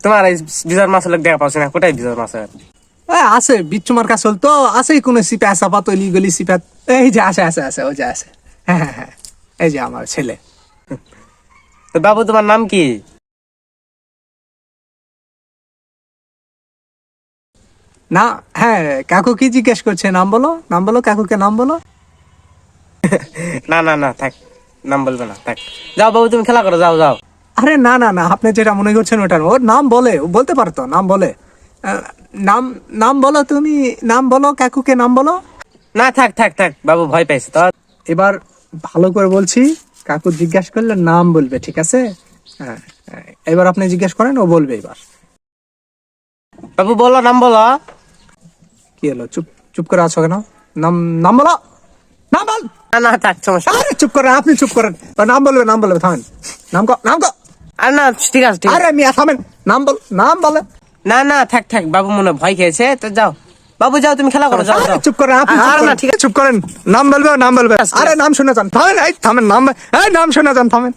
তোমার এই বিজয় মাছের লোক দেখা পাচ্ছি না, কোথায় বিজয় মাছের? আছে বিচ্ছুমার কাছে তো আছে কোনো সিপা সাপা তৈলি গলি সিপা। এই যে আছে ওই যে আছে। হ্যাঁ, এই যে আমার ছেলে। তো বাবু তোমার নাম কি? না, হ্যাঁ, কাকু কি জিজ্ঞেস করছে? নাম বলো কাকুকে নাম বলো। না থাক, নাম বলবে না, থাক। যাও বাবু, তুমি খেলা করো, যাও। আরে না, আপনি যেটা মনে করছেন ওটা না। ওর নাম বলে, ও বলতে পারতো, নাম বলে। নাম বলো, তুমি নাম বলো, কাকুকে নাম বলো। না থাক, বাবু ভয় পাইছে তো। এবার ভালো করে বলছি, কাকু জিজ্ঞাসা করলে নাম বলবে, ঠিক আছে? হ্যাঁ, এবার আপনি জিজ্ঞেস করেন, ও বলবে এবার। বাবু বলো, নাম বলো। কি হলো, চুপ করে আছো কেন? নাম বলো, নাম বল। না থাক, সমস্যা। আরে চুপ করেন, আপনি চুপ করেন। নাম বলবে, থামেন। নাম কো। আর না, ঠিক আছে। আরে মিয়া থামেন, নাম বলে। না থাক, বাবু মনে হয় ভয় খেয়েছে, তো যাও বাবু, যাও তুমি খেলা করো, যাও। চুপ করেন, আপনি না, ঠিক আছে। চুপ করেন। নাম বলবে। আরে নাম শুনে যান, থামেন, থামেন, নাম শুনে যান, থামেন।